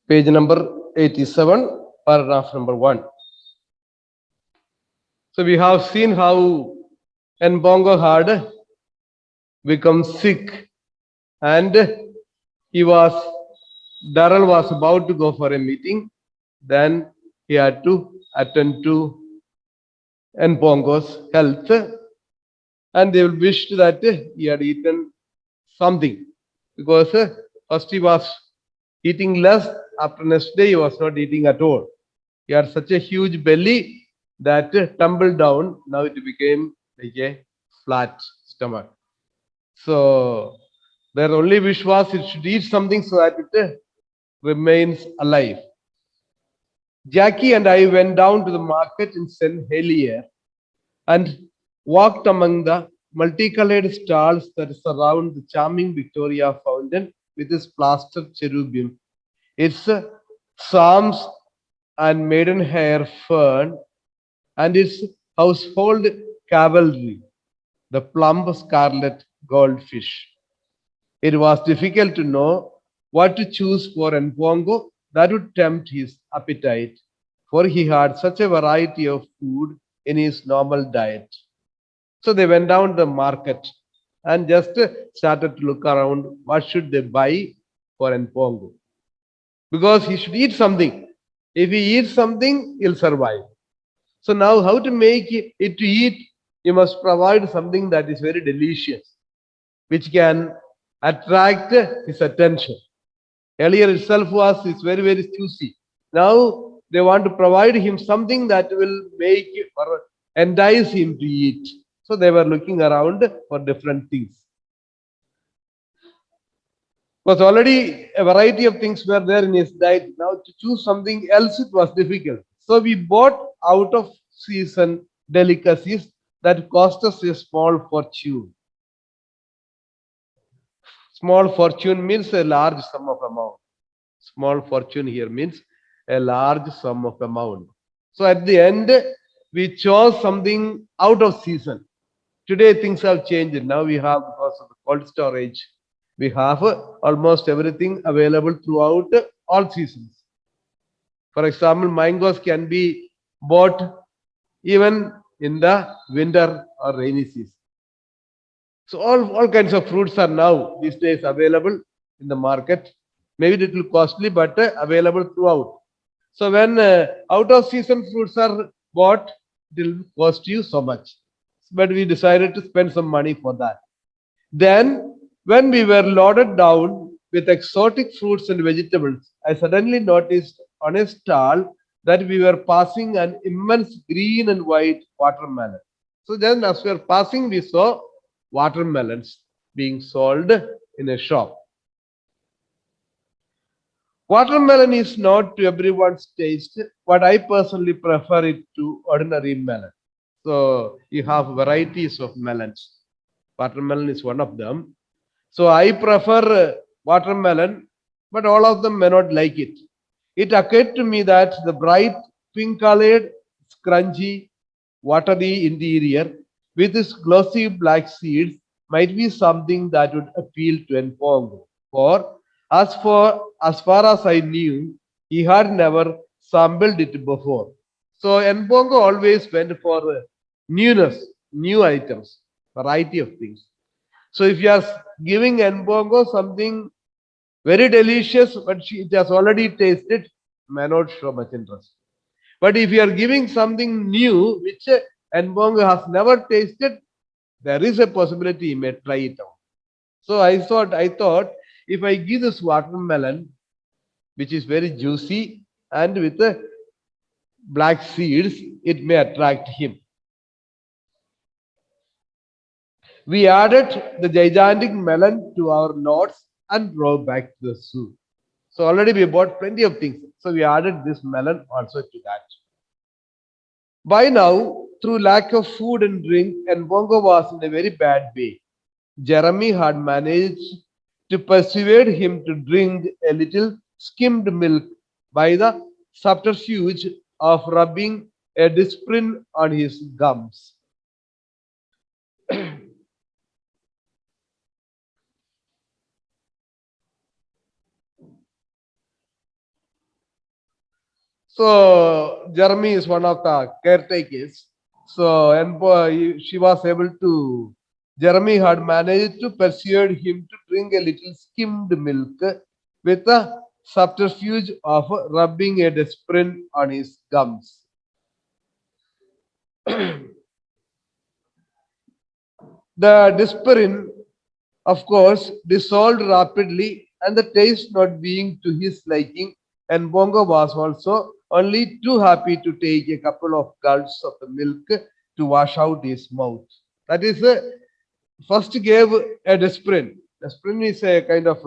Page number 87, paragraph number 1. So we have seen how Nbongo had become sick and he was, Durrell was about to go for a meeting. Then he had to attend to Nbongo's health and they wished that he had eaten something because first he was eating less, after next day he was not eating at all. He had such a huge belly that tumbled down. Now it became like a flat stomach. So their only wish was it should eat something so that it remains alive. Jackie and I went down to the market in St. Helier and walked among the multicolored stalls that surround the charming Victoria fountain with its plaster cherubim, its psalms and maidenhair fern, and its household cavalry, the plump scarlet goldfish. It was difficult to know what to choose for Npongo that would tempt his appetite, for he had such a variety of food in his normal diet. So they went down to the market and just started to look around what should they buy for Npongo. Because he should eat something. If he eats something, he'll survive. So now how to make it to eat? You must provide something that is very delicious, which can attract his attention. Earlier itself was is very, very juicy. Now they want to provide him something that will make or entice him to eat. So they were looking around for different things. Was already a variety of things were there in his diet. Now to choose something else it was difficult. So we bought out of season delicacies that cost us a small fortune. Small fortune means a large sum of amount. Small fortune here means a large sum of amount. So at the end, we chose something out of season. Today things have changed. Now we have, because of the cold storage, we have almost everything available throughout all seasons. For example, mangoes can be bought even in the winter or rainy season. So all kinds of fruits are now these days available in the market. Maybe a little costly, but available throughout. So when out of season fruits are bought, it will cost you so much. But we decided to spend some money for that. Then, when we were loaded down with exotic fruits and vegetables, I suddenly noticed on a stall that we were passing an immense green and white watermelon. So then, as we were passing, we saw watermelons being sold in a shop. Watermelon is not to everyone's taste, but I personally prefer it to ordinary melon. So you have varieties of melons. Watermelon is one of them. So I prefer watermelon, but all of them may not like it. It occurred to me that the bright pink colored, scrunchy, watery interior with its glossy black seeds might be something that would appeal to Npongo. For as far as I knew, he had never sampled it before. So Npongo always went for newness, new items, variety of things. So if you are giving Npongo something very delicious, but it has already tasted, may not show much interest. But if you are giving something new, which Npongo has never tasted, there is a possibility he may try it out. So I thought if I give this watermelon, which is very juicy and with black seeds, it may attract him. We added the gigantic melon to our loads and drove back to the zoo. So already we bought plenty of things. So we added this melon also to that. By now, through lack of food and drink, and Bongo was in a very bad way. Jeremy had managed to persuade him to drink a little skimmed milk by the subterfuge of rubbing a disprin on his gums. So Jeremy is one of the caretakers. So and she was able to. Jeremy had managed to persuade him to drink a little skimmed milk with a subterfuge of rubbing a aspirin on his gums. The aspirin, of course, dissolved rapidly, and the taste not being to his liking, and Bongo was also only too happy to take a couple of gulps of the milk to wash out his mouth. That is, first gave a aspirin. Aspirin is a kind of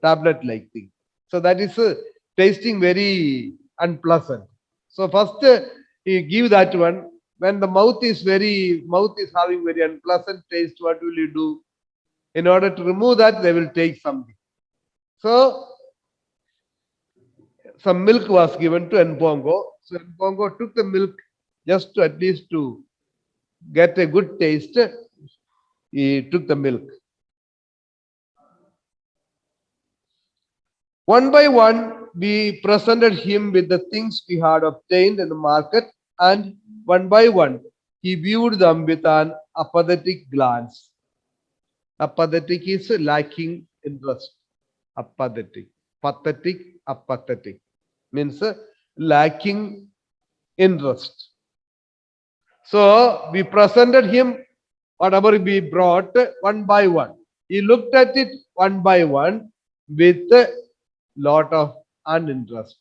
tablet-like thing. So that is tasting very unpleasant. So first you give that one. When the mouth is having very unpleasant taste, what will you do? In order to remove that, they will take something. So some milk was given to Npongo. So Npongo took the milk just to at least to get a good taste. He took the milk. One by one, we presented him with the things we had obtained in the market, and one by one, he viewed them with an apathetic glance. Apathetic is lacking interest. Apathetic. Pathetic, apathetic. Means lacking interest. So we presented him whatever we brought one by one. He looked at it one by one with a lot of uninterest.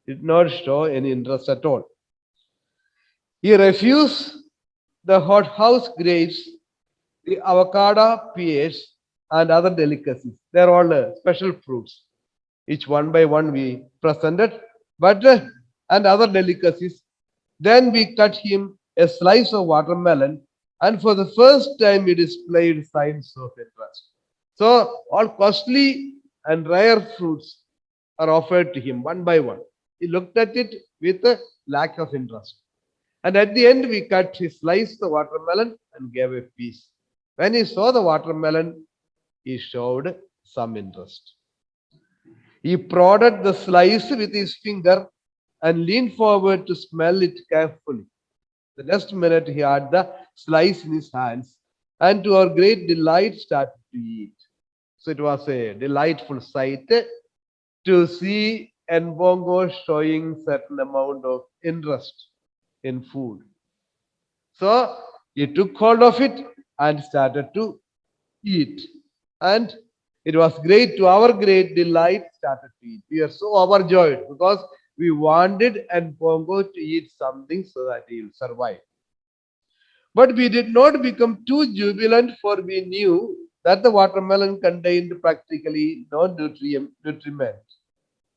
Did not show any interest at all. He refused the hothouse grapes, the avocado, pears, and other delicacies. They're all special fruits. Each one by one we presented, but and other delicacies. Then we cut him a slice of watermelon, and for the first time he displayed signs of interest. So all costly and rare fruits are offered to him one by one. He looked at it with a lack of interest. And at the end, we cut his slice the watermelon and gave a piece. When he saw the watermelon, he showed some interest. He prodded the slice with his finger and leaned forward to smell it carefully. The next minute, he had the slice in his hands and to our great delight started to eat. So it was a delightful sight to see Nbongo showing certain amount of interest in food. So he took hold of it and started to eat. And it was great to our great delight started to eat. We are so overjoyed because we wanted Nbongo to eat something so that he will survive. But we did not become too jubilant, for we knew that the watermelon contained practically no nutriment.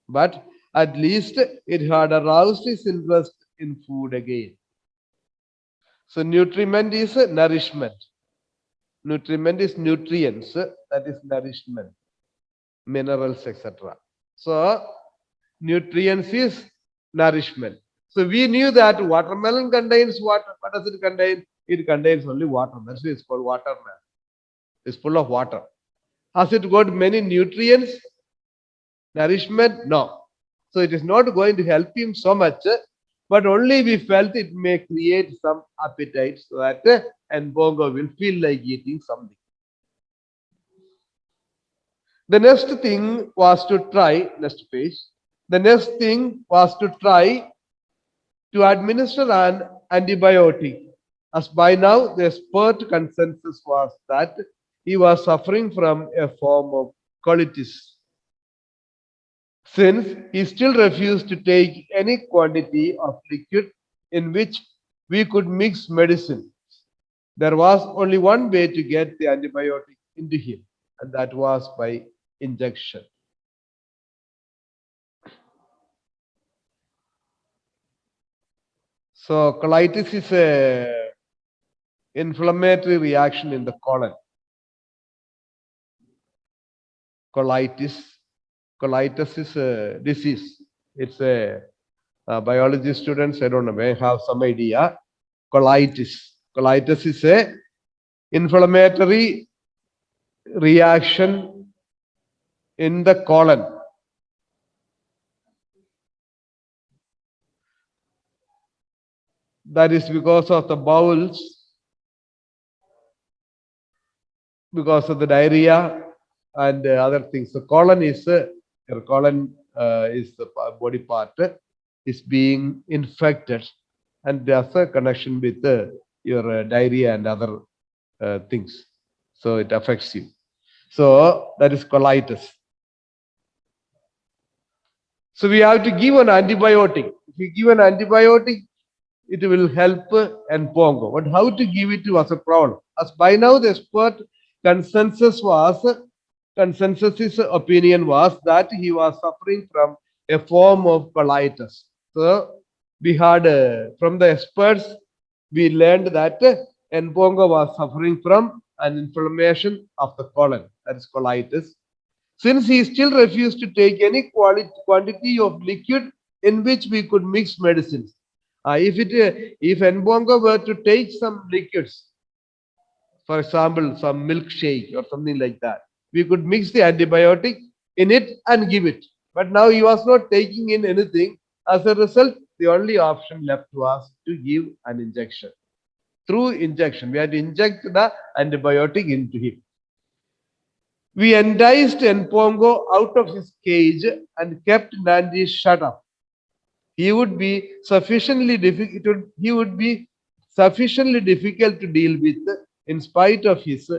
But at least it had aroused his interest in food again. So nutriment is nourishment. Nutriment is nutrients, that is nourishment, minerals, etc. So nutrients is nourishment. So we knew that watermelon contains water. What does it contain? It contains only water. That's why it's called watermelon. It's full of water. Has it got many nutrients? Nourishment? No. So it is not going to help him so much, but only we felt it may create some appetite so that Nbongo will feel like eating something. The next thing was to try, next page, the next thing was to try to administer an antibiotic, as by now the expert consensus was that he was suffering from a form of colitis. Since he still refused to take any quantity of liquid in which we could mix medicine, there was only one way to get the antibiotic into him, and that was by injection. So colitis is a inflammatory reaction in the colon. Colitis is a disease. It's a biology students, I don't know, may have some idea. Colitis is a inflammatory reaction in the colon. That is because of the bowels, because of the diarrhea and other things. The colon is your colon is the body part is being infected, and there's a connection with your diarrhea and other things. So it affects you. So that is colitis. So we have to give an antibiotic. If you give an antibiotic, it will help Npongo. But how to give it was a problem. As by now, the expert consensus opinion was that he was suffering from a form of colitis. So we had from the experts, we learned that Npongo was suffering from an inflammation of the colon, that is colitis. Since he still refused to take any quantity of liquid in which we could mix medicines. If Nbongo were to take some liquids, for example, some milkshake or something like that, we could mix the antibiotic in it and give it. But now he was not taking in anything. As a result, the only option left was to give an injection. Through injection, we had to inject the antibiotic into him. We enticed Npongo out of his cage and kept Nandi shut up. He would be sufficiently difficult. He would be sufficiently difficult to deal with, in spite of his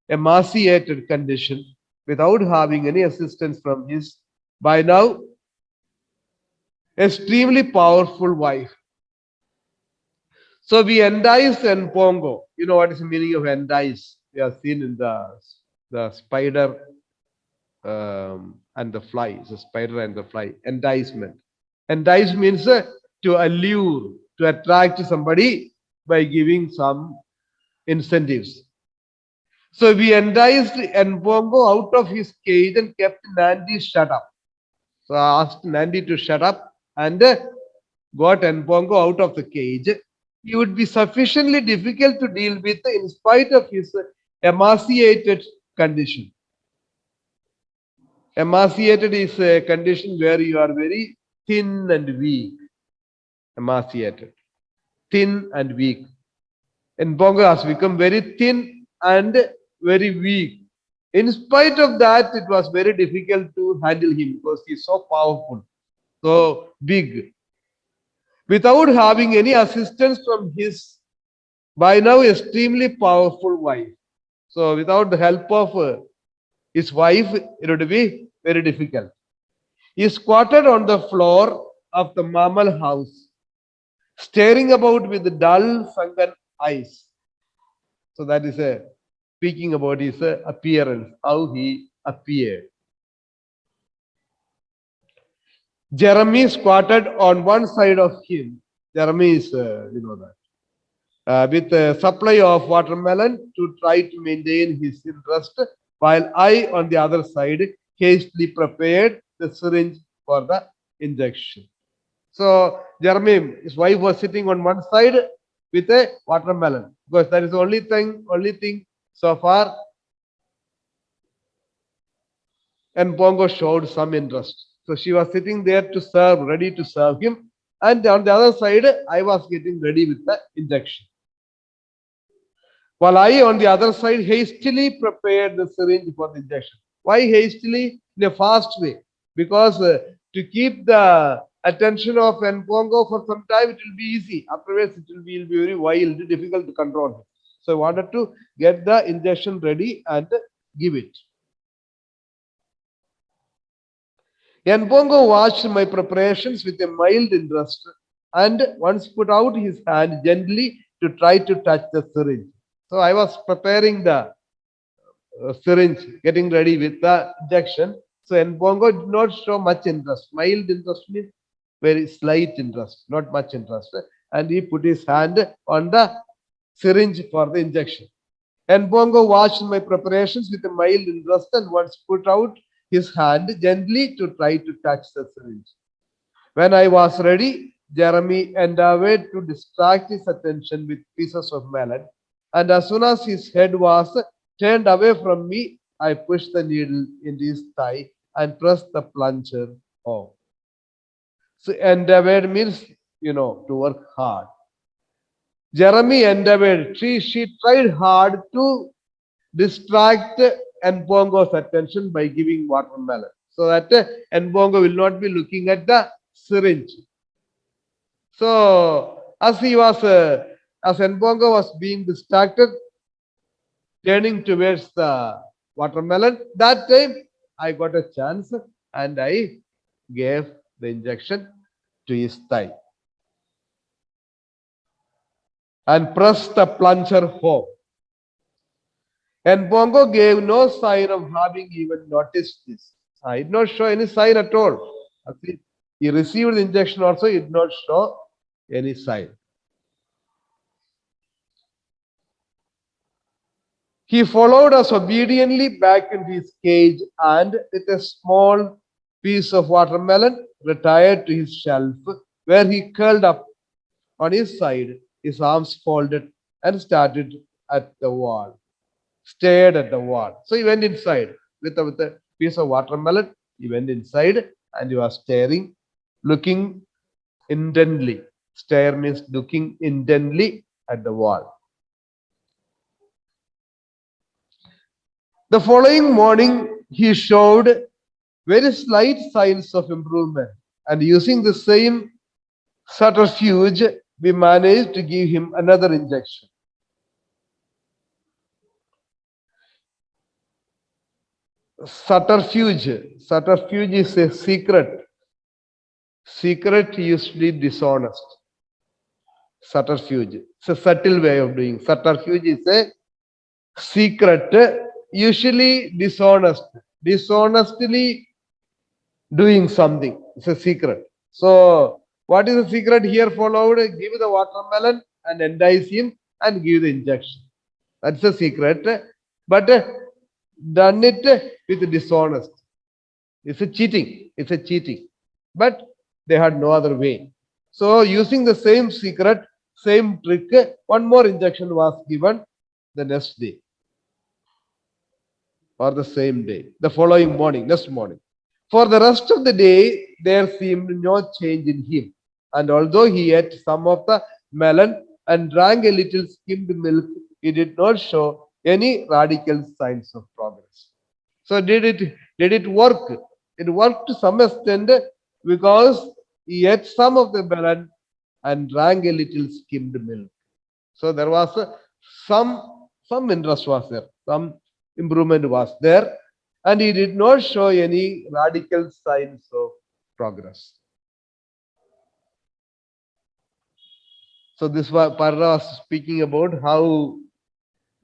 emaciated condition, without having any assistance from his by now extremely powerful wife. So we enticed Npongo. You know what is the meaning of entice? We have seen in the spider and the fly. It's a spider and the fly. Enticement. Entice means to allure, to attract somebody by giving some incentives. So we enticed Npongo out of his cage and kept Nandi shut up. So I asked Nandi to shut up and got Npongo out of the cage. He would be sufficiently difficult to deal with in spite of his emaciated condition. Emaciated is a condition where you are very thin and weak. Emaciated. Thin and weak. Npongo has become very thin and very weak. In spite of that, it was very difficult to handle him because he is so powerful, so big. Without having any assistance from his by now extremely powerful wife. So without the help of his wife, it would be very difficult. He squatted on the floor of the mammal house, staring about with dull, sunken eyes. So that is speaking about his appearance, how he appeared. Jeremy squatted on one side of him. Jeremy is, you know that, with a supply of watermelon to try to maintain his interest, while I, on the other side, hastily prepared the syringe for the injection. So Jeremy, his wife was sitting on one side with a watermelon because that is the only thing so far. And Pongo showed some interest. So she was sitting there to serve, ready to serve him. And on the other side, I was getting ready with the injection. While I, on the other side, hastily prepared the syringe for the injection. Why hastily? In a fast way. Because to keep the attention of Npongo for some time, it will be easy. Afterwards, it will be very wild, difficult to control him. So I wanted to get the injection ready and give it. Npongo watched my preparations with a mild interest and once put out his hand gently to try to touch the syringe. So I was preparing the syringe, getting ready with the injection. So Npongo did not show much interest. Mild interest means very slight interest, not much interest. And he put his hand on the syringe for the injection. Npongo watched my preparations with a mild interest and once put out his hand gently to try to touch the syringe. When I was ready, Jeremy endeavored to distract his attention with pieces of melon, and as soon as his head was turned away from me, I pushed the needle into his thigh and pressed the plunger home. So endeavored means, to work hard. Jeremy endeavored. She tried hard to distract Npongo's attention by giving watermelon so that Npongo will not be looking at the syringe. So as Npongo was being distracted, turning towards the watermelon, that time I got a chance and I gave the injection to his thigh and pressed the plunger home. And Bongo gave no sign of having even noticed this. He did not show any sign at all. He received the injection also, he did not show any sign. He followed us obediently back into his cage and with a small piece of watermelon retired to his shelf where he curled up on his side, his arms folded and started at the wall. Stared at the wall. So he went inside with a piece of watermelon. He went inside and he was staring, looking intently. Stare means looking intently at the wall. The following morning, he showed very slight signs of improvement, and using the same subterfuge, we managed to give him another injection. Subterfuge is a secret. Secret usually dishonest. Subterfuge. It's a subtle way of doing. Subterfuge is a secret, usually dishonest. Dishonestly doing something. It's a secret. So, what is the secret here followed? Give the watermelon and entice him and give the injection. That's the secret. But done it with dishonest. It's a cheating. It's a cheating. But they had no other way. So, using the same secret, same trick, one more injection was given the next day or the same day, the following morning, next morning. For the rest of the day, there seemed no change in him. And although he ate some of the melon and drank a little skimmed milk, he did not show any radical signs of progress. So did it work? It worked to some extent because he ate some of the melon and drank a little skimmed milk. So there was some interest was there, some improvement was there, and he did not show any radical signs of progress. So this paragraph was speaking about how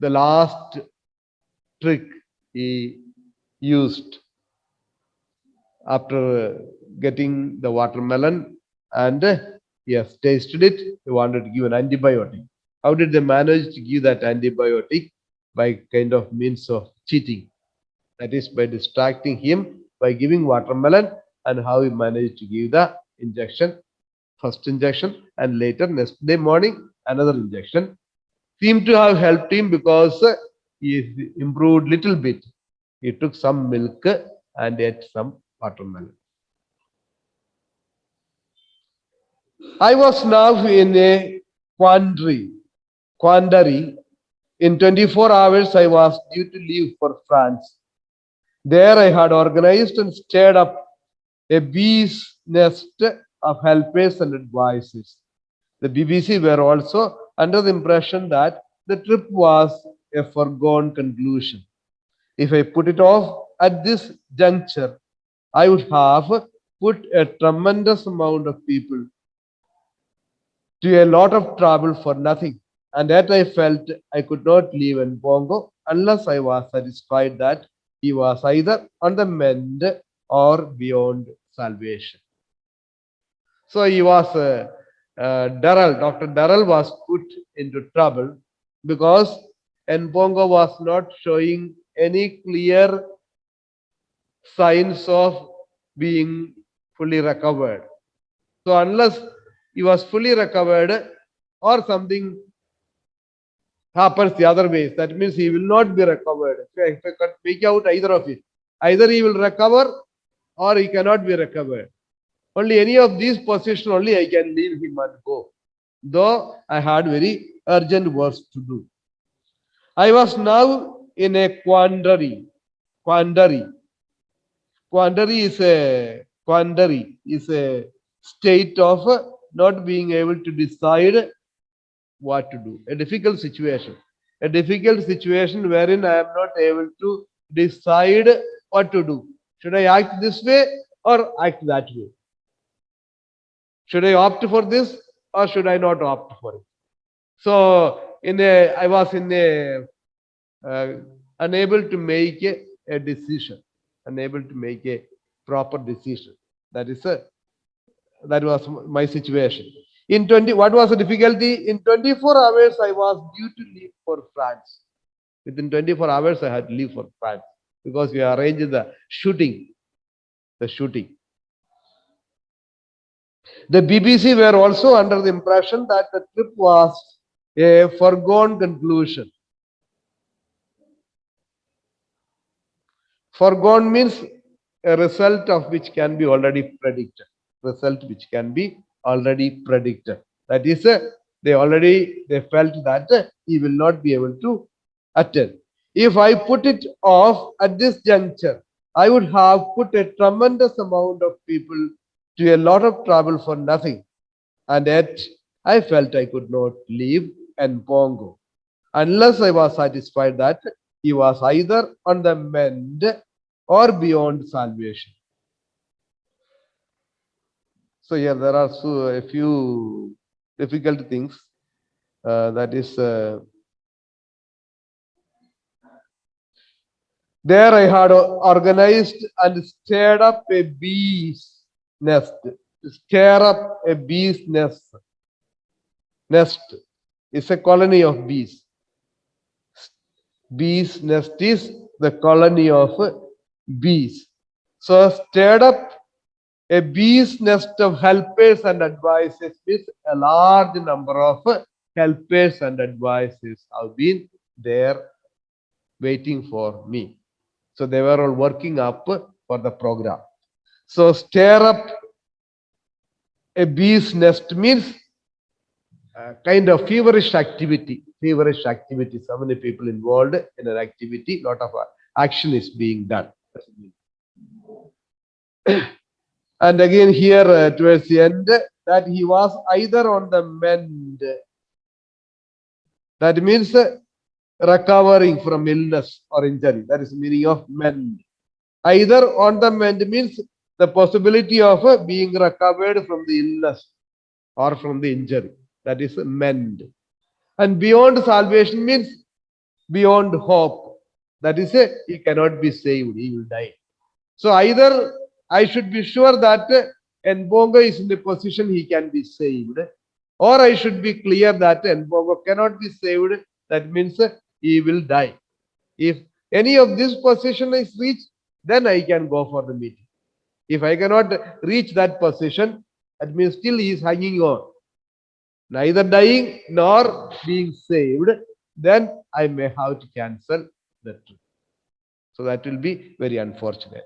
the last trick he used after getting the watermelon and he has tasted it, he wanted to give an antibiotic. How did they manage to give that antibiotic? By kind of means of cheating. That is by distracting him by giving watermelon, and how he managed to give the injection, first injection, and later next day morning another injection. Seemed to have helped him because he improved little bit. He took some milk and ate some watermelon. I was now in a quandary. In 24 hours, I was due to leave for France. There I had organized and stirred up a bee's nest of helpers and advisors. The BBC were also under the impression that the trip was a foregone conclusion. If I put it off at this juncture, I would have put a tremendous amount of people to a lot of trouble for nothing. And that I felt I could not leave Npongo unless I was satisfied that he was either on the mend or beyond salvation. So he was, Dr. Durrell was put into trouble because Npongo was not showing any clear signs of being fully recovered. So unless he was fully recovered or something happens the other ways, that means he will not be recovered. If I can make out either of it, either he will recover or he cannot be recovered. Only any of these positions only I can leave him and go. Though I had very urgent work to do. I was now in a quandary. Quandary. Quandary is a state of not being able to decide what to do. A difficult situation. A difficult situation wherein I am not able to decide what to do. Should I act this way or act that way? Should I opt for this or should I not opt for it? So I was in a unable to make a decision, unable to make a proper decision. That was my situation. What was the difficulty? In 24 hours, I was due to leave for France. Within 24 hours, I had to leave for France because we arranged the shooting. The shooting. The BBC were also under the impression that the trip was a foregone conclusion. Foregone means a result of which can be already predicted. Result which can be already predicted. That is, they felt that he will not be able to attend. If I put it off at this juncture, I would have put a tremendous amount of people to a lot of trouble for nothing. And yet, I felt I could not leave Npongo unless I was satisfied that he was either on the mend or beyond salvation. So here there are a few difficult things. That is, there I had organized and stirred up a bee's nest. Stir up a bee's nest. Nest is a colony of bees. Bee's nest is the colony of bees. So stirred up a bee's nest of helpers and advisors with a large number of helpers and advisors have been there waiting for me. So they were all working up for the program. So stir up a bee's nest means kind of feverish activity. Feverish activity. So many people involved in an activity, lot of action is being done. And again here towards the end, that he was either on the mend. That means recovering from illness or injury. That is the meaning of mend. Either on the mend means the possibility of being recovered from the illness or from the injury. That is mend. And beyond salvation means beyond hope. That is, he cannot be saved, he will die. So either I should be sure that Npongo is in the position he can be saved, or I should be clear that Npongo cannot be saved. That means he will die. If any of this position is reached, then I can go for the meeting. If I cannot reach that position, that means still he is hanging on, neither dying nor being saved, then I may have to cancel the trip. So that will be very unfortunate.